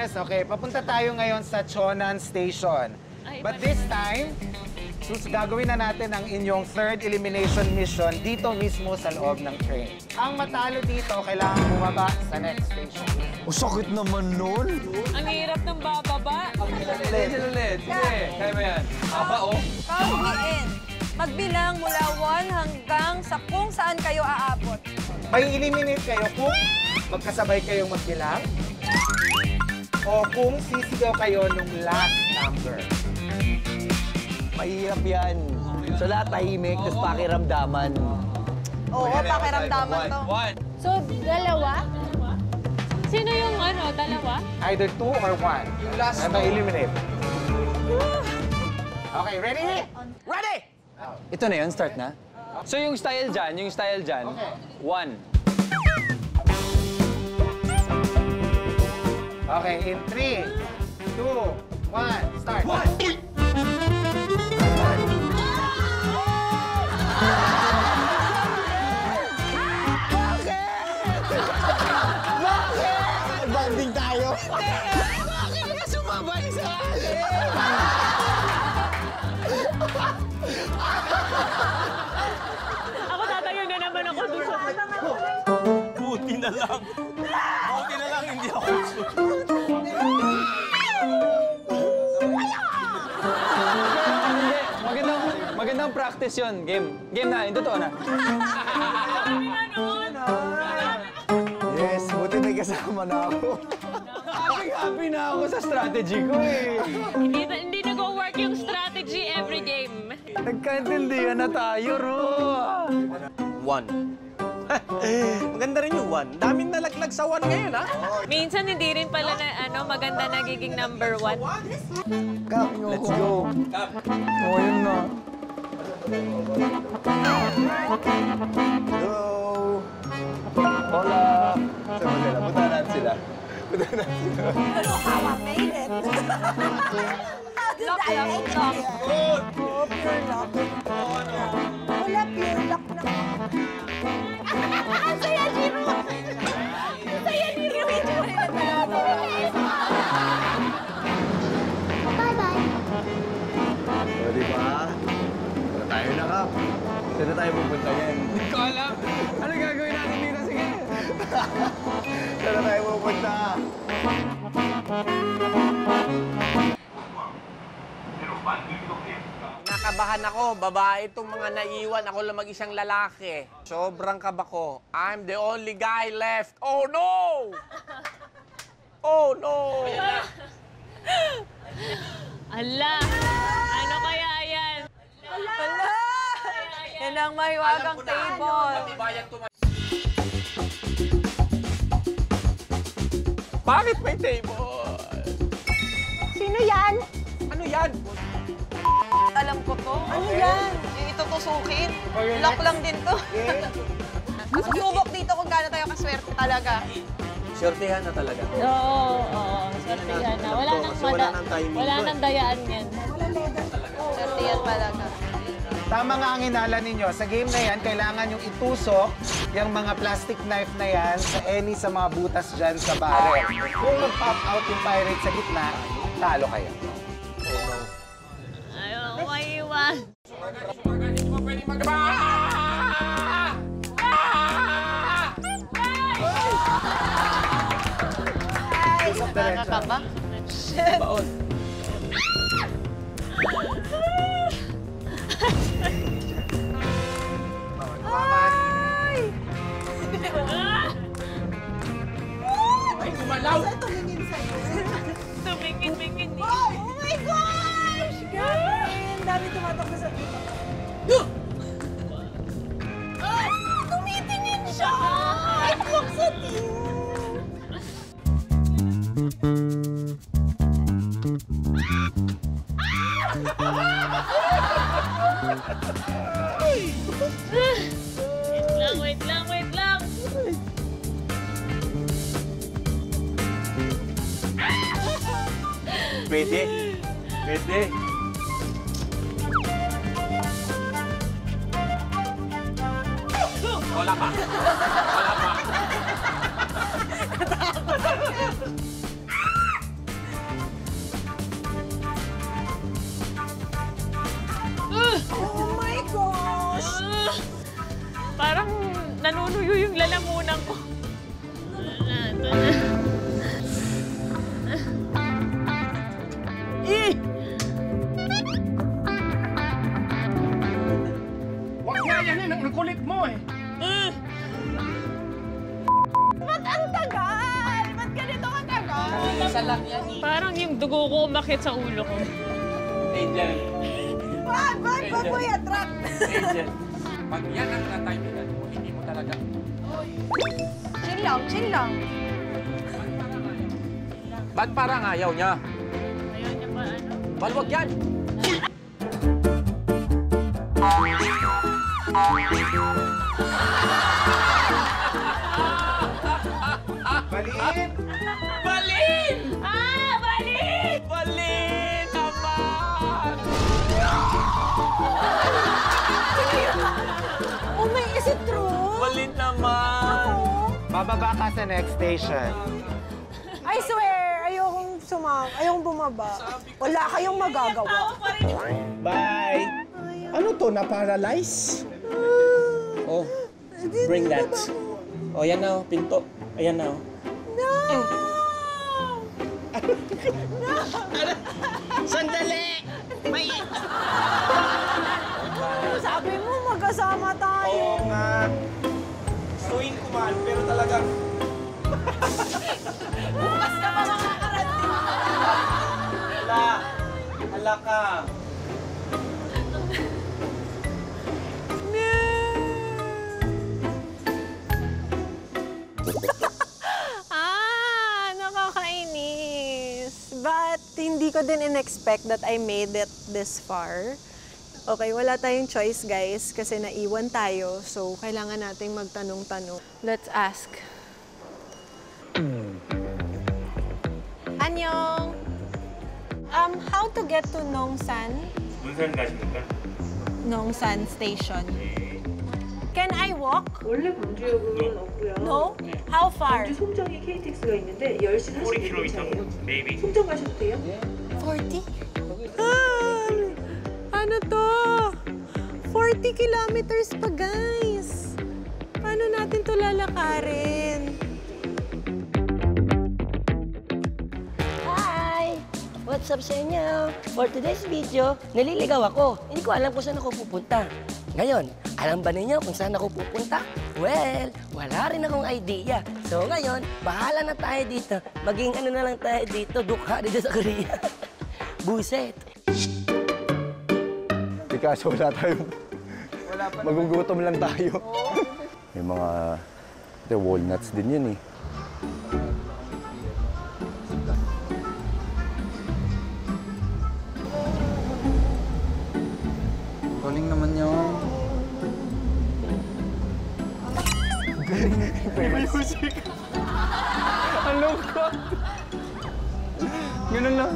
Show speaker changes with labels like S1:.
S1: Yes, okay. Papunta tayo ngayon sa Chonan Station. But this time, gagawin na natin ang inyong third elimination mission dito mismo sa loob ng train. Ang matalo dito, kailangan bumaba sa next station.
S2: O, sakit naman nun.
S3: Ang hirap ng bababa.
S2: Ulit. Sige, kaya mo yan. Aba, oh.
S4: Pauwiin. Magbilang mula 1 hanggang sa kung saan kayo aabot.
S1: May eliminate kayo kung magkasabay kayong magbilang o kung sisigaw kayo nung last number.
S2: Mahirap yan. So lahat tahimik, tapos pakiramdaman.
S4: Oo, pakiramdaman to.
S3: So, dalawa? Sino yung dalawa?
S1: Either 2 or 1. Yung last na eliminate. Okay, ready?
S2: Ready! Ito na yun, start na. So yung style dyan, 1.
S1: Okay, in 3, 2, 1, start.
S2: Banding tayo. Bakit ka sumabay sa akin?
S3: Ako tatayo na naman ako doon sa...
S5: Buti na lang hindi ako.
S2: Hindi, magandang practice yun. Game na, yung totoo na. Yes, buti may kasama na ako. Happy na ako sa strategy ko eh.
S3: Hindi nag-work yung strategy every game.
S2: Nagkaintindihan na tayo, Ro.
S5: 1. Maganda rin yung 1. Daming nalaglag sa 1 ngayon, ha?
S3: Minsan hindi rin pala na maganda nagiging number 1.
S2: Kap, let's go. Oo, yun na. Go. Hola. Saan sila? Punta natin sila.
S4: How I made it.
S3: Lock.
S4: Oh, pure luck. Wala, pure luck na. Ang saya, Jiro! Ang saya, Jiro! Bye-bye!
S2: O, diba? Wala tayo na, Kap. Saan na tayo pupunta yan? Hindi ko alam. Ano gagawin natin dito? Sige. Saan na tayo pupunta?
S5: Nakabahan ako. Babae itong mga naiwan. Ako lang mag-isang lalaki. Sobrang kaba ko. I'm the only guy left. Oh, no! Oh, no!
S3: Ala! Ano kaya yan?
S4: Hala! Yan ang mahiwagang table.
S5: Bakit may table?
S4: Sino yan?
S5: Ano yan?
S4: Alam ko to. Ano yan? Yung itutusukin. Lock lang din to. Susubok dito kung gaano tayo kaswerte talaga.
S5: Swertihan na talaga.
S3: Oo. Swertihan na. Wala nang dayaan yan.
S4: Swertihan talaga.
S1: Tama nga ang hinala ninyo. Sa game na yan, kailangan yung itusok yung mga plastic knife na yan sa mga butas dyan sa barrel. Kung mag-pop out yung pirate sa gitna, talo kayo.
S3: Ayaw, maiwan. Nakakaba?
S5: Baon.
S4: Ay!
S5: Ay, gumalaw!
S3: Tumingin-mingin niya.
S4: Oh my gosh! Grabe! Ang dami tumatakbo sa dito. Tumitingin siya! Itlog sa team!
S3: Wait lang.
S5: Pwede. Wala pa.
S3: Parang nanunuyo yung lalamunan ko. Ito na.
S5: Huwag nga yan ang kulit mo eh.
S4: Ba't ang tagal? Ba't ganito katagal?
S5: Isa lang yan.
S3: Parang yung dugo ko umakit sa ulo ko.
S5: Angel.
S4: Ba't mo i-attract?
S5: Angel. Pag yan ang natimingan mo, hindi mo talaga.
S4: Chill lang.
S5: Ba't parang ayaw niya?
S3: Ayaw niya pa ano?
S5: Balwag yan!
S1: Balin!
S5: Balin!
S3: Balik!
S5: Balin naman!
S4: Oh my, is it true?
S5: Balin naman!
S1: Bababa ka sa next station.
S4: I swear, ayokong bumaba. Wala kayong magagawa.
S6: Bye! Ano to, na-paralyze? Oh, bring that. Oh, yan na, pinto. Ayan na. Sandali! May...
S4: Sabi mo, magkasama tayo.
S6: Oo nga. Gustuin ko man, pero talagang...
S4: Bukas ka pa makakarating.
S6: Hala ka.
S4: Nakakainis. But hindi ko din in-expect that I made it this far. Okay, wala tayong choice, guys, kasi naiwan tayo. So, kailangan nating magtanong-tanong. Let's ask. Annyeong! How to get to Nongsan?
S7: 문산 가십니까?
S4: Nongsan Station. Can I walk?
S8: 원래 광주역은 없고요.
S4: No? How far?
S8: 광주 송정에 KTX가 있는데 10시 40분
S7: 40km,
S8: 차예요.
S7: maybe.
S8: 송정 가셔도 돼요?
S4: 40? Ano to? 40 kilometers pa, guys. Paano natin to lalakarin?
S9: Hi! What's up sa inyo? For today's video, naliligaw ako. Hindi ko alam kung saan ako pupunta. Ngayon, alam ba ninyo kung saan ako pupunta? Well, wala rin akong idea. So ngayon, bahala na tayo dito. Maging ano na lang tayo dito, dukha dito sa Korea. Buset!
S2: Di kaso wala tayong... Magugutom lang tayo. May mga... walnuts din yan eh.
S1: Galing naman yun.
S2: Music! Ang lungkot! Ganun lang.